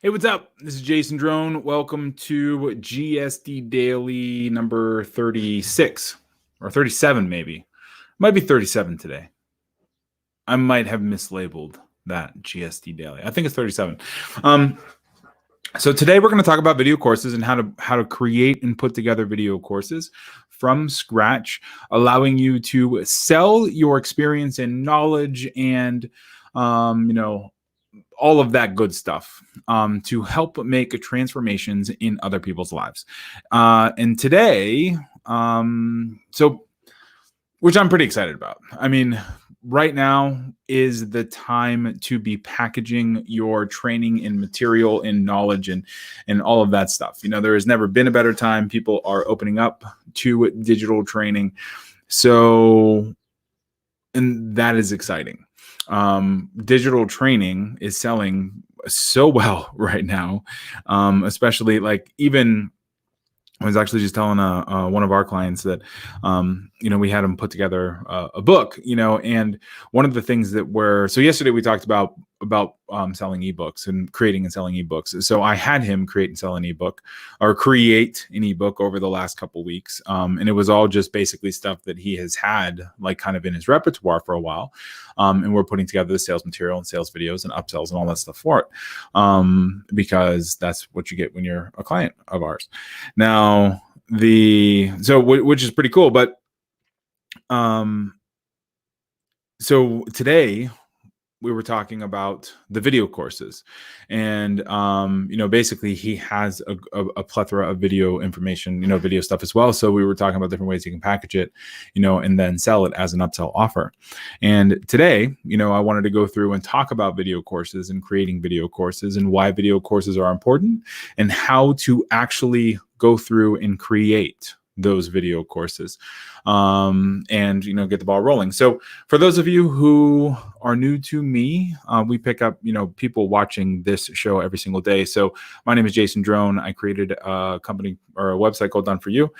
Hey, what's up? This is Jason Drone. Welcome to GSD Daily number 36 or 37, maybe. Might be 37 today. I might have mislabeled that GSD Daily. I think it's 37. So today we're going to talk about video courses and how to create and put together video courses from scratch, allowing you to sell your experience and knowledge and all of that good stuff to help make transformations in other people's lives. And today, which I'm pretty excited about. I mean, right now is the time to be packaging your training in material and knowledge and all of that stuff. There has never been a better time. People are opening up to digital training. So, and that is exciting. Digital training is selling so well right now, especially like even I was actually just telling one of our clients that, we had them put together a book, and one of the things so yesterday we talked about selling ebooks and creating and selling ebooks. So I had him create and sell an ebook or create an ebook over the last couple of weeks. And it was all just basically stuff that he has had like kind of in his repertoire for a while. And we're putting together the sales material and sales videos and upsells and all that stuff for it. Because that's what you get when you're a client of ours. Now, which is pretty cool, but so today we were talking about the video courses, and basically he has a plethora of video information, video stuff as well. So we were talking about different ways you can package it, and then sell it as an upsell offer. And today, I wanted to go through and talk about video courses and creating video courses and why video courses are important and how to actually go through and create those video courses and get the ball rolling. So for those of you who are new to me, we pick up people watching this show every single day. So my name is Jason Drone. I created a company or a website called Done For You.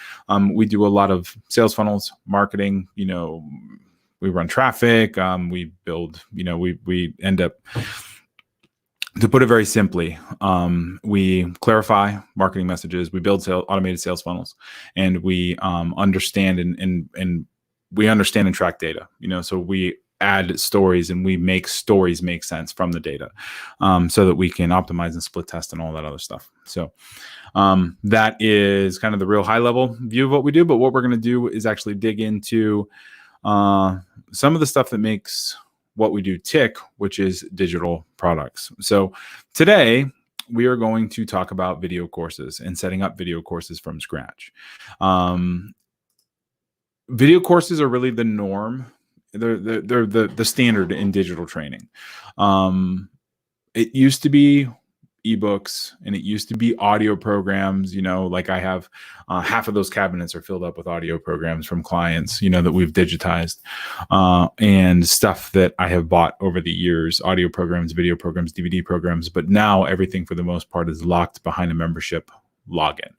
We do a lot of sales funnels, marketing, we run traffic, we build, we end up, to put it very simply, we clarify marketing messages, we build automated sales funnels, and we understand and we understand and track data. So we add stories and we make stories make sense from the data, so that we can optimize and split test and all that other stuff. So that is kind of the real high level view of what we do. But what we're going to do is actually dig into some of the stuff that makes what we do tick, which is digital products. So today we are going to talk about video courses and setting up video courses from scratch. Video courses are really the norm. They're the standard in digital training. It used to be ebooks and it used to be audio programs, like I have half of those cabinets are filled up with audio programs from clients, that we've digitized, and stuff that I have bought over the years, audio programs, video programs, DVD programs. But now everything for the most part is locked behind a membership login.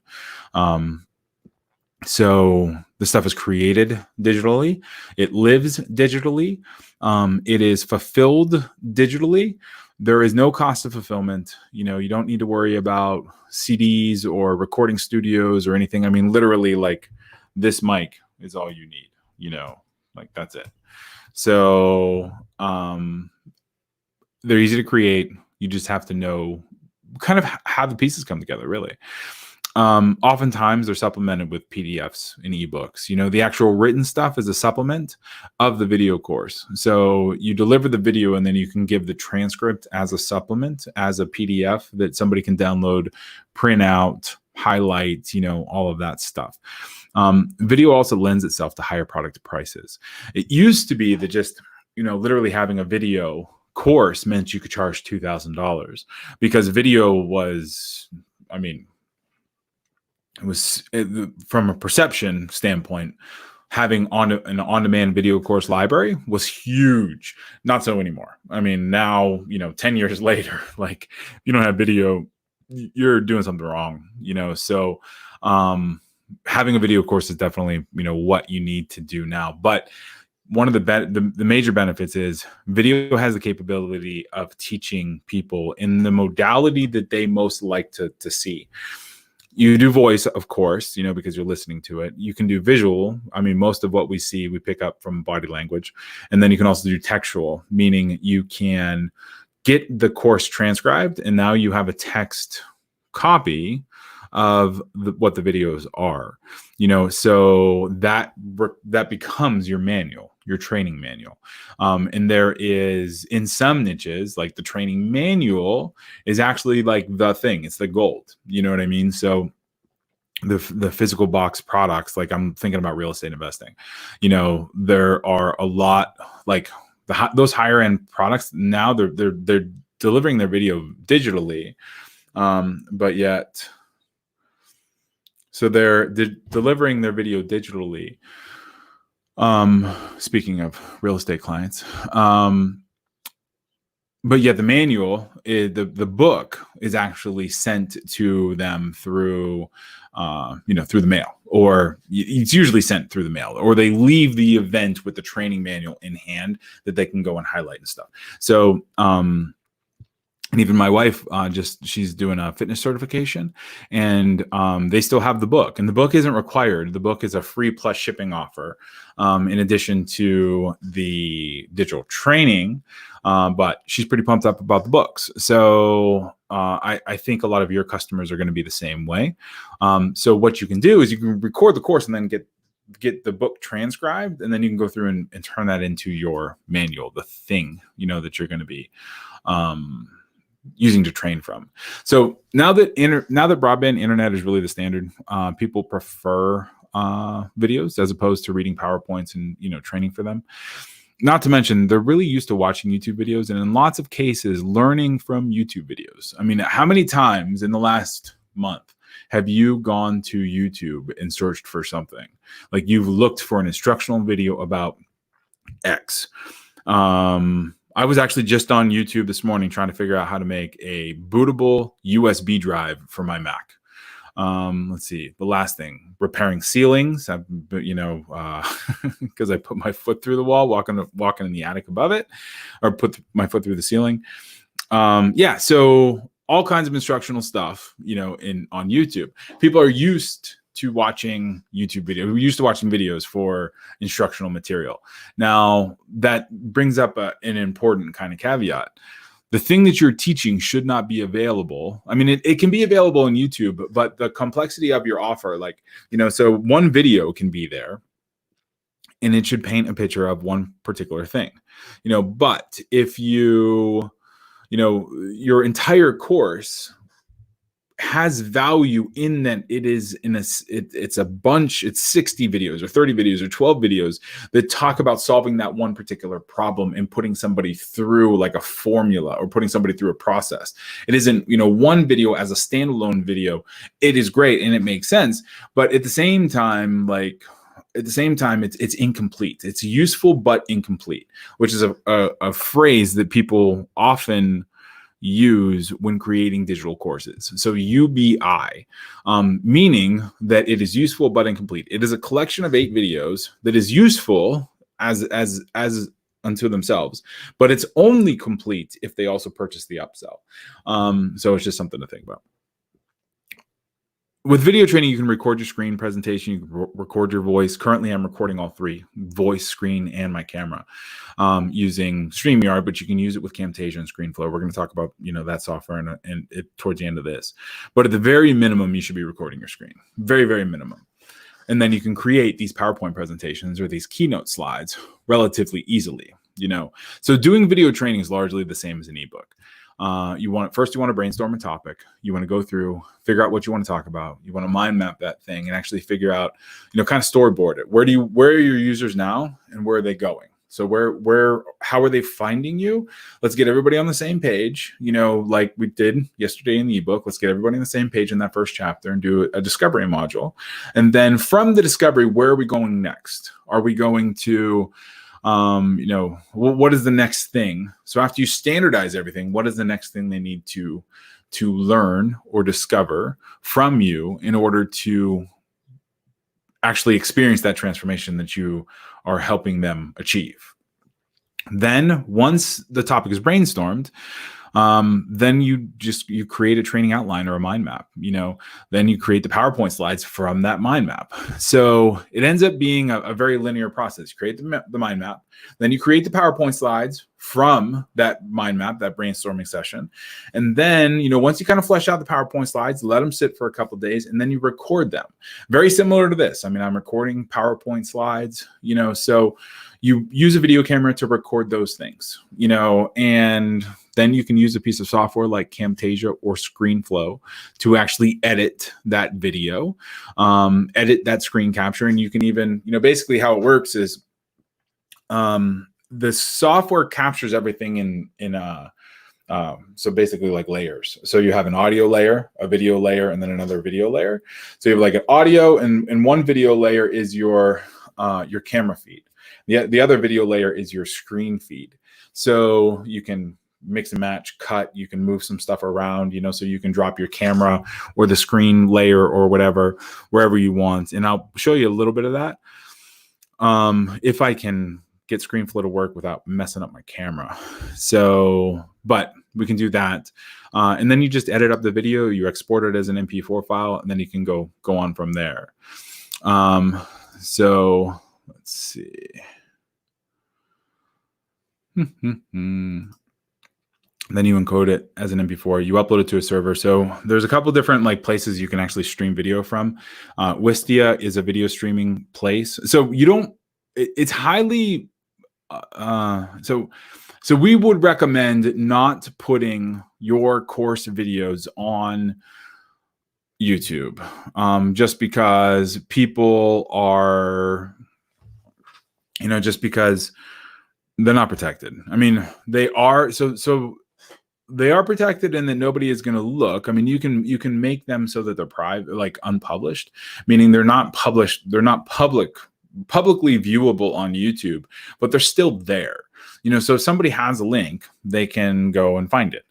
So the stuff is created digitally. It lives digitally. It is fulfilled digitally. There is no cost of fulfillment. You don't need to worry about CDs or recording studios or anything. I mean, literally, like this mic is all you need, like that's it. So they're easy to create. You just have to know kind of how the pieces come together, really. Oftentimes they're supplemented with PDFs and ebooks. The actual written stuff is a supplement of the video course. So you deliver the video and then you can give the transcript as a supplement, as a PDF that somebody can download, print out, highlight, all of that stuff. Video also lends itself to higher product prices. It used to be that just, literally having a video course meant you could charge $2,000 because video was, it was, from a perception standpoint, having an on-demand video course library was huge. Not so anymore. Now, 10 years later, like if you don't have video, you're doing something wrong, So having a video course is definitely, what you need to do now. But one of the major benefits is video has the capability of teaching people in the modality that they most like to see. You do voice, of course, because you're listening to it. You can do visual. I mean, most of what we see, we pick up from body language. And then you can also do textual, meaning you can get the course transcribed, and now you have a text copy of what the videos are, so that becomes your manual, your training manual. And there is, in some niches, like the training manual is actually like the thing. It's the gold. You know what I mean? So the physical box products, like I'm thinking about real estate investing, there are a lot like those higher end products now, they're delivering their video digitally, but yet, so they're delivering their video digitally. Speaking of real estate clients, but yet the manual, the book is actually sent to them through, through the mail, or it's usually sent through the mail, or they leave the event with the training manual in hand that they can go and highlight and stuff. So, and even my wife, she's doing a fitness certification, and they still have the book. And the book isn't required. The book is a free plus shipping offer, in addition to the digital training. But she's pretty pumped up about the books. So I think a lot of your customers are going to be the same way. So what you can do is you can record the course and then get the book transcribed, and then you can go through and turn that into your manual, the thing, that you're going to be using to train from. So now that broadband internet is really the standard, people prefer videos as opposed to reading PowerPoints and training for them. Not to mention, they're really used to watching YouTube videos, and in lots of cases, learning from YouTube videos. I mean, how many times in the last month have you gone to YouTube and searched for something? Like, you've looked for an instructional video about X. I was actually just on YouTube this morning trying to figure out how to make a bootable USB drive for my Mac. Let's see, the last thing, repairing ceilings, because I put my foot through the wall, walking in the attic above it, or put my foot through the ceiling. So all kinds of instructional stuff, on YouTube. People are used to watching YouTube videos. We're used to watching videos for instructional material. Now, that brings up an important kind of caveat. The thing that you're teaching should not be available. I mean, it can be available on YouTube, but the complexity of your offer, so one video can be there, and it should paint a picture of one particular thing, but if your entire course has value in that it's a bunch, it's 60 videos or 30 videos or 12 videos that talk about solving that one particular problem and putting somebody through like a formula or putting somebody through a process. It isn't, one video as a standalone video. It is great and it makes sense, but at the same time, it's incomplete. It's useful but incomplete, which is a phrase that people often use when creating digital courses. So UBI, meaning that it is useful but incomplete. It is a collection of 8 videos that is useful as unto themselves, but it's only complete if they also purchase the upsell. So it's just something to think about. With video training, you can record your screen presentation, you can record your voice. Currently, I'm recording all 3, voice, screen, and my camera, using StreamYard, but you can use it with Camtasia and ScreenFlow. We're going to talk about, that software towards the end of this. But at the very minimum, you should be recording your screen. Very, very minimum. And then you can create these PowerPoint presentations or these keynote slides relatively easily, So doing video training is largely the same as an ebook. You want to brainstorm a topic. You want to go through, figure out what you want to talk about. You want to mind map that thing and actually figure out, kind of storyboard it. Where are your users now and where are they going? So how are they finding you? Let's get everybody on the same page, like we did yesterday in the ebook. Let's get everybody on the same page in that first chapter and do a discovery module. And then from the discovery, where are we going next? Are we going to, what is the next thing? So after you standardize everything, what is the next thing they need to learn or discover from you in order to actually experience that transformation that you are helping them achieve. Then once the topic is brainstormed, then you create a training outline or a mind map. Then you create the PowerPoint slides from that mind map. So it ends up being a very linear process. You create the mind map, then you create the PowerPoint slides from that mind map, that brainstorming session. And then, once you kind of flesh out the PowerPoint slides, let them sit for a couple of days, and then you record them. Very similar to this. I'm recording PowerPoint slides, so you use a video camera to record those things, and then you can use a piece of software like Camtasia or ScreenFlow to actually edit that video, edit that screen capture. And you can even, basically how it works is the software captures everything so basically like layers. So you have an audio layer, a video layer, and then another video layer. So you have like an audio, and one video layer is your camera feed. The other video layer is your screen feed. So you can mix and match, cut, you can move some stuff around, so you can drop your camera or the screen layer or whatever, wherever you want. And I'll show you a little bit of that. If I can get ScreenFlow to work without messing up my camera. But we can do that. And then you just edit up the video, you export it as an MP4 file, and then you can go on from there. So let's see. Then you encode it as an MP4. You upload it to a server. So there's a couple different places you can actually stream video from. Wistia is a video streaming place. So it's highly. So we would recommend not putting your course videos on YouTube, just because people are, just because they're not protected. They are they are protected in that nobody is going to look. You can make them so that they're private, like unpublished, meaning they're not published. They're not publicly viewable on YouTube, but they're still there. So if somebody has a link, they can go and find it.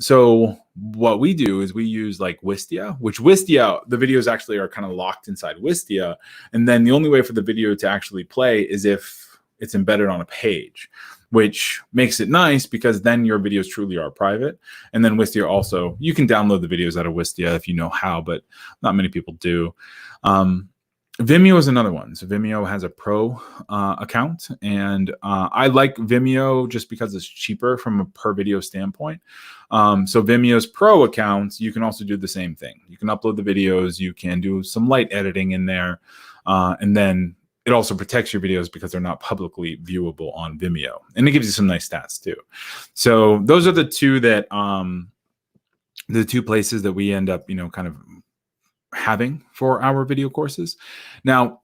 So what we do is we use like Wistia, which Wistia, the videos actually are kind of locked inside Wistia. And then the only way for the video to actually play is if it's embedded on a page, which makes it nice because then your videos truly are private. And then Wistia also, you can download the videos out of Wistia if you know how, but not many people do. Vimeo is another one. So Vimeo has a pro account, and I like Vimeo just because it's cheaper from a per video standpoint. So Vimeo's pro account, you can also do the same thing. You can upload the videos, you can do some light editing in there, and then it also protects your videos because they're not publicly viewable on Vimeo, and it gives you some nice stats too. So those are the two places that we end up, kind of having for our video courses. Now,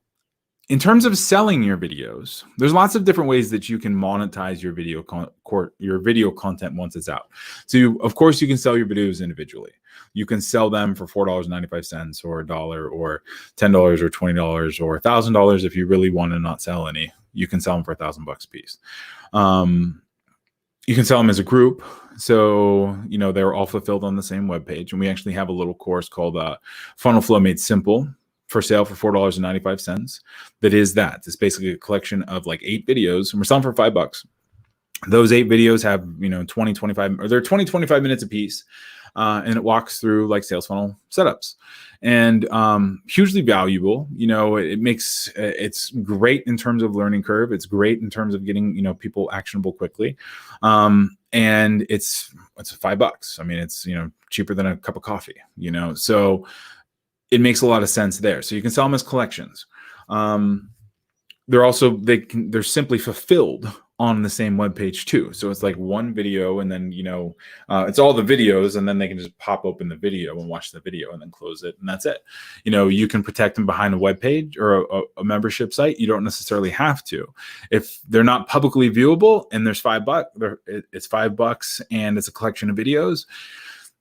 in terms of selling your videos, there's lots of different ways that you can monetize your video content once it's out. So of course you can sell your videos individually. You can sell them for $4.95 or $1 or $10 or $20 or $1,000 if you really want to not sell any. You can sell them for $1,000 a piece. You can sell them as a group. So, they're all fulfilled on the same webpage. And we actually have a little course called Funnel Flow Made Simple for sale for $4.95. It's basically a collection of like 8 videos, and we're selling for $5. Those 8 videos have, 25 minutes a piece. And it walks through like sales funnel setups, and hugely valuable. It's great in terms of learning curve. It's great in terms of getting, people actionable quickly. And it's $5. It's, cheaper than a cup of coffee, so it makes a lot of sense there. So you can sell them as collections. They're simply fulfilled on the same webpage too. So it's like one video, and then, it's all the videos, and then they can just pop open the video and watch the video and then close it. And that's it. You can protect them behind a webpage or a membership site. You don't necessarily have to. If they're not publicly viewable and there's $5, it's $5 and it's a collection of videos.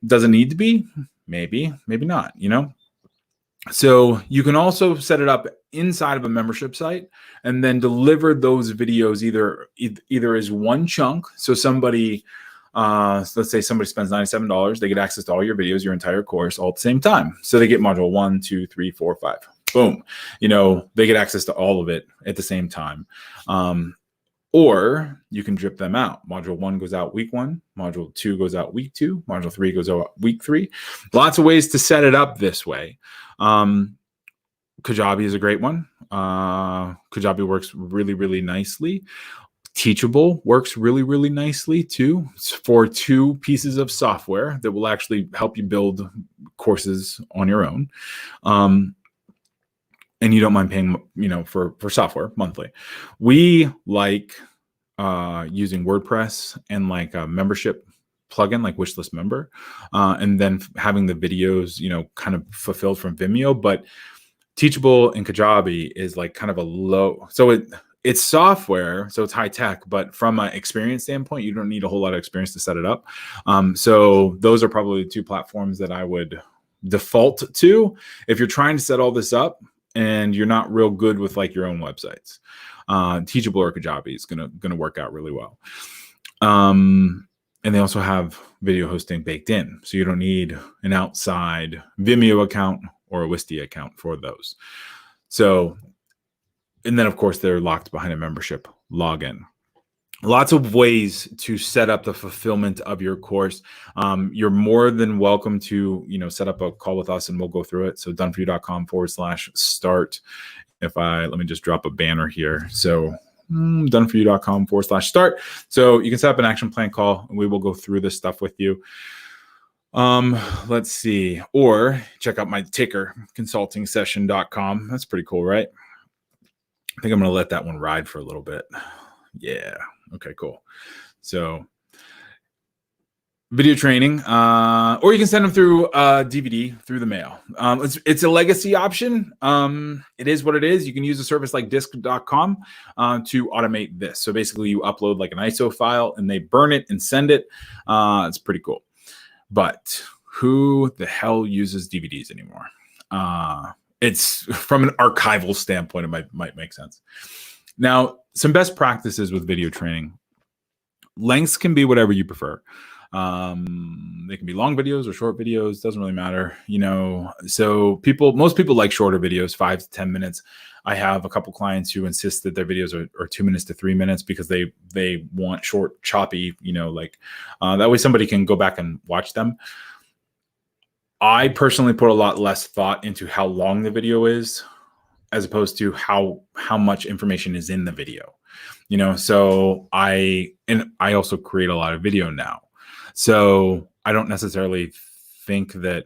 Doesn't need to be, maybe not, So you can also set it up inside of a membership site and then deliver those videos either as one chunk. So somebody, let's say somebody spends $97, they get access to all your videos, your entire course, all at the same time. So they get module 1, 2, 3, 4, 5. boom, they get access to all of it at the same time. Or you can drip them out. Module 1 goes out week 1. Module 2 goes out week 2. Module 3 goes out week 3. Lots of ways to set it up this way. Kajabi is a great one. Kajabi works really, really nicely. Teachable works really, really nicely too, for 2 pieces of software that will actually help you build courses on your own. And you don't mind paying, for software monthly. We like using WordPress and like a membership plugin like Wishlist Member, and then having the videos, kind of fulfilled from Vimeo. But Teachable and Kajabi is like kind of a low, so it's software, so it's high tech, but from an experience standpoint, you don't need a whole lot of experience to set it up. So those are probably the 2 platforms that I would default to if you're trying to set all this up and you're not real good with like your own websites. Teachable or Kajabi is gonna work out really well. And they also have video hosting baked in, so you don't need an outside Vimeo account or a Wistia account for those. So, and then of course they're locked behind a membership login. Lots of ways to set up the fulfillment of your course. You're more than welcome to, set up a call with us and we'll go through it. So doneforyou.com/start. Let me just drop a banner here. So doneforyou.com/start. So you can set up an action plan call and we will go through this stuff with you. Let's see, or check out my ticker, consultingsession.com. That's pretty cool, right? I think I'm going to let that one ride for a little bit. Yeah. Okay, cool. So video training, or you can send them through DVD through the mail. It's a legacy option. It is what it is. You can use a service like disc.com to automate this. So basically you upload like an ISO file and they burn it and send it. It's pretty cool. But who the hell uses DVDs anymore? It's from an archival standpoint, it might make sense. Now, some best practices with video training. Lengths can be whatever you prefer. They can be long videos or short videos, doesn't really matter, so most people like shorter videos, 5 to 10 minutes. I have a couple clients who insist that their videos are 2 minutes to 3 minutes because they want short, choppy, that way somebody can go back and watch them. I personally put a lot less thought into how long the video is as opposed to how much information is in the video, so I also create a lot of video now. So I don't necessarily think that,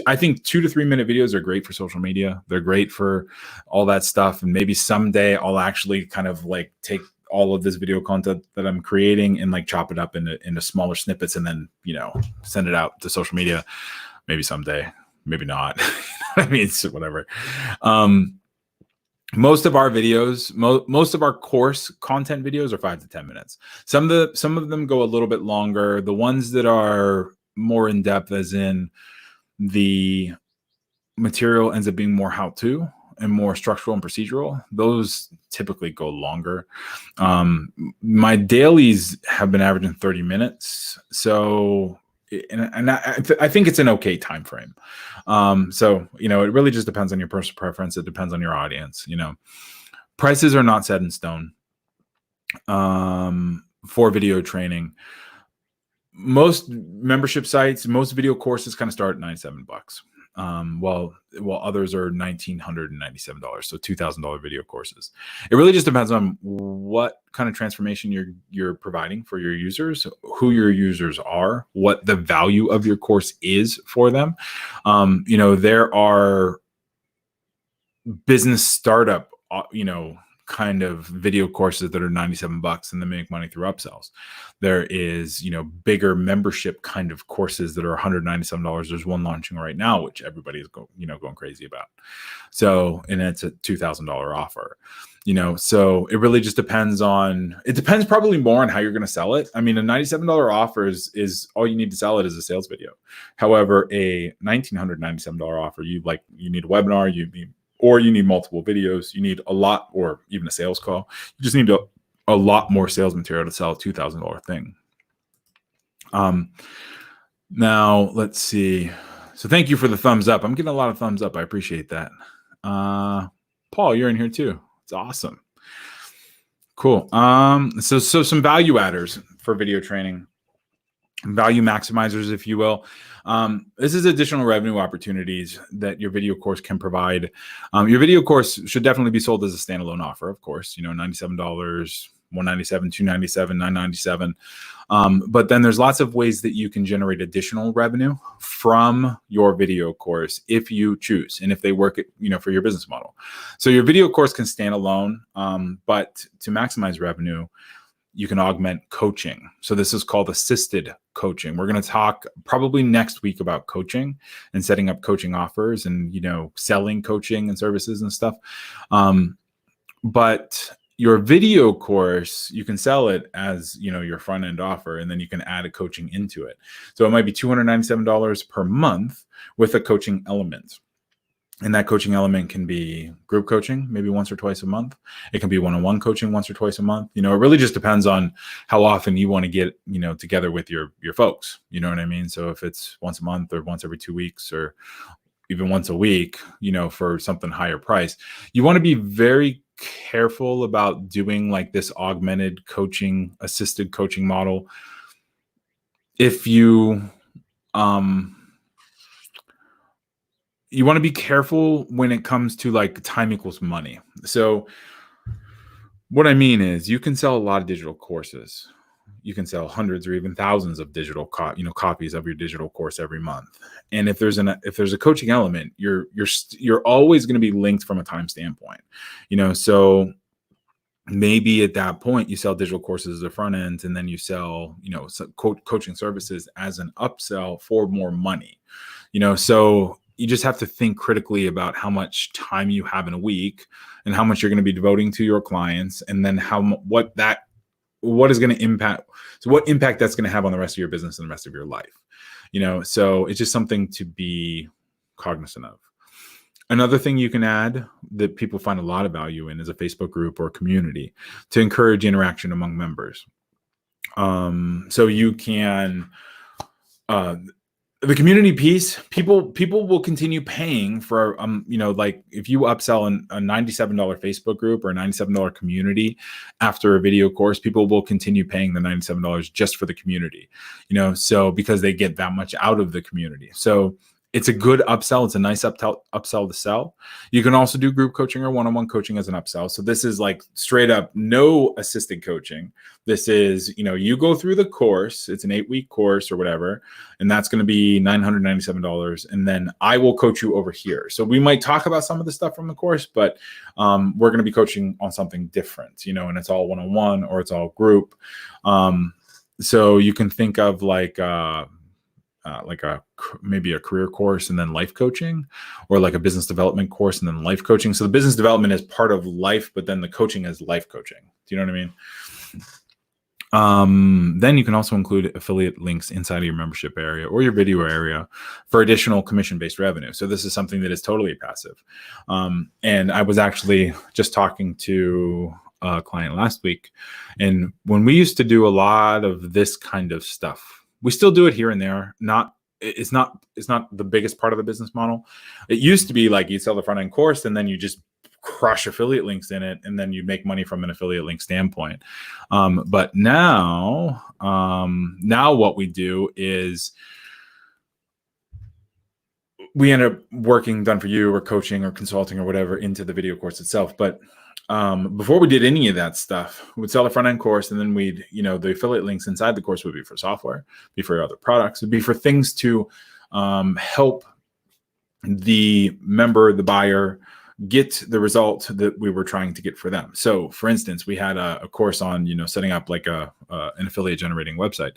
I think 2 to 3 minute videos are great for social media. They're great for all that stuff. And maybe someday I'll actually kind of like take all of this video content that I'm creating and like chop it up into smaller snippets and then, send it out to social media. Maybe someday, maybe not. I mean, it's whatever. Most of our videos, most of our course content videos are 5 to 10 minutes. Some of them go a little bit longer. The ones that are more in depth, as in the material ends up being more how-to and more structural and procedural, those typically go longer. My dailies have been averaging 30 minutes. So, and I think it's an okay time frame. So, it really just depends on your personal preference. It depends on your audience. Prices are not set in stone for video training. Most membership sites, most video courses kind of start at $97. While others are $1,997, so $2,000 video courses. It really just depends on what kind of transformation you're providing for your users, who your users are, what the value of your course is for them. There are business startup, kind of video courses that are $97 and they make money through upsells. There is, bigger membership kind of courses that are $197. There's one launching right now, which everybody is going crazy about. So, and it's a $2,000 offer, so it really just depends probably more on how you're going to sell it. I mean, a $97 offer is all you need to sell it is a sales video. However, a $1,997 offer, you need a webinar, or you need multiple videos, you need a lot, or even a sales call. You just need a lot more sales material to sell a $2,000 thing. Now, let's see. So thank you for the thumbs up. I'm getting a lot of thumbs up. I appreciate that. Paul, you're in here too. It's awesome. Cool. So some value adders for video training, value maximizers, if you will. This is additional revenue opportunities that your video course can provide. Your video course should definitely be sold as a standalone offer, of course, $97, $197, $297, $997. But then there's lots of ways that you can generate additional revenue from your video course if you choose, and if they work, for your business model. So your video course can stand alone, but to maximize revenue, you can augment coaching. So this is called assisted coaching. We're going to talk probably next week about coaching and setting up coaching offers and, selling coaching and services and stuff. But your video course, you can sell it as, your front end offer, and then you can add a coaching into it. So it might be $297 per month with a coaching element. And that coaching element can be group coaching, maybe once or twice a month. It can be one-on-one coaching once or twice a month. It really just depends on how often you want to get, together with your folks. You know what I mean? So if it's once a month or once every 2 weeks or even once a week, for something higher price, you want to be very careful about doing like this augmented coaching, assisted coaching model. If you want to be careful when it comes to like time equals money. So what I mean is you can sell a lot of digital courses. You can sell hundreds or even thousands of digital copies of your digital course every month. And if there's a coaching element, you're always going to be linked from a time standpoint. So maybe at that point you sell digital courses as a front end, and then you sell, coaching services as an upsell for more money. So you just have to think critically about how much time you have in a week and how much you're going to be devoting to your clients, and then what is going to impact. So what impact that's going to have on the rest of your business and the rest of your life. So it's just something to be cognizant of. Another thing you can add that people find a lot of value in is a Facebook group or community to encourage interaction among members. So you can, the community piece, people will continue paying for, like if you upsell a $97 Facebook group or a $97 community after a video course, people will continue paying the $97 just for the community, so because they get that much out of the community. So it's a good upsell. It's a nice upsell to sell. You can also do group coaching or one-on-one coaching as an upsell. So this is like straight up no assisted coaching. This is, you go through the course. It's an 8-week course or whatever, and that's going to be $997. And then I will coach you over here. So we might talk about some of the stuff from the course, but we're going to be coaching on something different, and it's all one-on-one or it's all group. So you can think of maybe a career course and then life coaching, or like a business development course and then life coaching. So the business development is part of life, but then the coaching is life coaching. Do you know what I mean? Then you can also include affiliate links inside of your membership area or your video area for additional commission-based revenue. So this is something that is totally passive. And I was actually just talking to a client last week, and when we used to do a lot of this kind of stuff, we still do it here and there. It's not the biggest part of the business model. It used to be like you sell the front end course and then you just crush affiliate links in it, and then you make money from an affiliate link standpoint. But now what we do is we end up working done for you or coaching or consulting or whatever into the video course itself. But before we did any of that stuff, we'd sell a front end course, and then we'd, the affiliate links inside the course would be for software, be for other products, it'd be for things to help the member, the buyer, get the result that we were trying to get for them. So for instance, we had a course on, setting up like an affiliate generating website.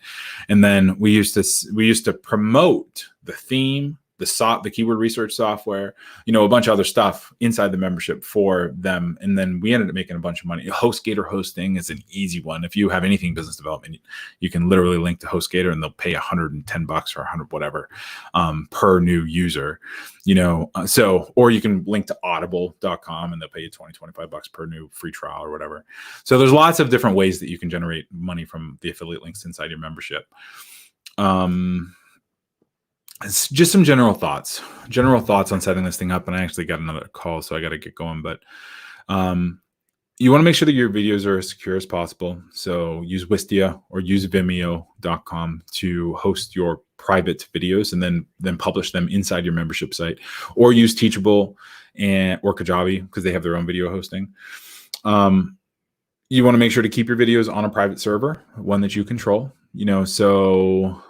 And then we used to promote the theme, the keyword research software, a bunch of other stuff inside the membership for them. And then we ended up making a bunch of money. HostGator hosting is an easy one. If you have anything business development, you can literally link to HostGator and they'll pay $110 or 100 whatever per new user, or you can link to audible.com and they'll pay you $20-25 per new free trial or whatever. So there's lots of different ways that you can generate money from the affiliate links inside your membership. It's just some general thoughts on setting this thing up. And I actually got another call, so I got to get going. But you want to make sure that your videos are as secure as possible. So use Wistia or use Vimeo.com to host your private videos and then publish them inside your membership site, or use Teachable or Kajabi because they have their own video hosting. You want to make sure to keep your videos on a private server, one that you control, so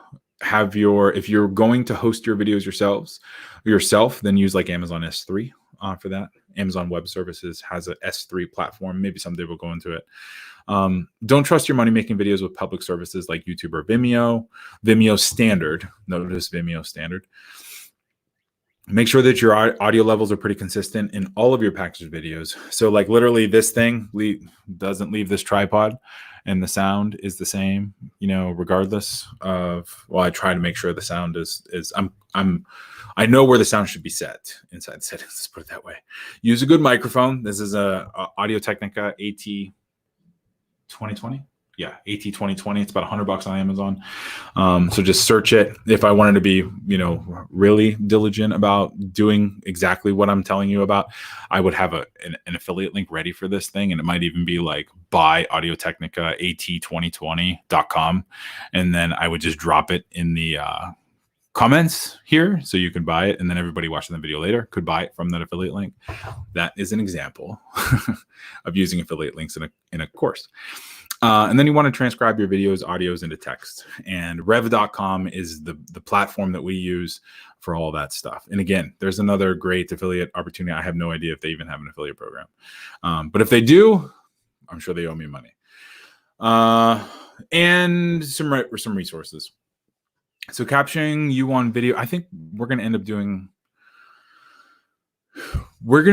if you're going to host your videos yourself, then use like Amazon S3 for that. Amazon Web Services has a S3 platform. Maybe someday we'll go into it. Don't trust your money-making videos with public services like YouTube or Vimeo. Vimeo Standard. Notice Vimeo Standard. Make sure that your audio levels are pretty consistent in all of your packaged videos. So like literally this thing doesn't leave this tripod and the sound is the same, regardless of, well, I try to make sure the sound I know where the sound should be set inside the settings. Let's put it that way. Use a good microphone. This is a Audio-Technica AT 2020. Yeah, AT 2020. It's about $100 on Amazon. So just search it. If I wanted to be, really diligent about doing exactly what I'm telling you about, I would have an affiliate link ready for this thing. And it might even be like buy Audio-Technica AT2020.com. And then I would just drop it in the comments here so you can buy it. And then everybody watching the video later could buy it from that affiliate link. That is an example of using affiliate links in a course. And then you want to transcribe your audios into text. And rev.com is the platform that we use for all that stuff. And again, there's another great affiliate opportunity. I have no idea if they even have an affiliate program. But if they do, I'm sure they owe me money. And some resources. So capturing you on video, I think we're going to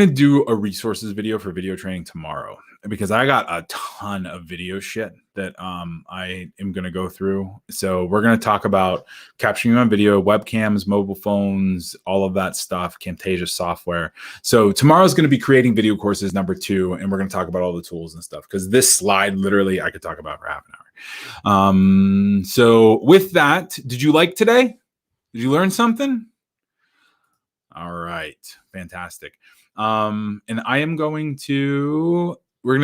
do a resources video for video training tomorrow, because I got a ton of video shit that I am going to go through. So we're going to talk about capturing on video, webcams, mobile phones, all of that stuff, Camtasia software. So tomorrow's going to be creating video courses number 2, and we're going to talk about all the tools and stuff, because this slide literally I could talk about for half an hour. So with that, did you like today? Did you learn something? All right, fantastic. And we're going to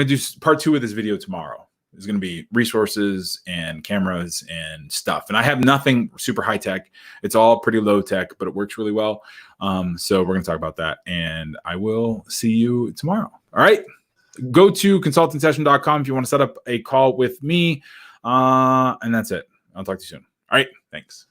do part 2 of this video tomorrow. It's going to be resources and cameras and stuff. And I have nothing super high tech. It's all pretty low tech, but it works really well. So we're going to talk about that, and I will see you tomorrow. All right. Go to consultantsession.com if you want to set up a call with me. And that's it. I'll talk to you soon. All right. Thanks.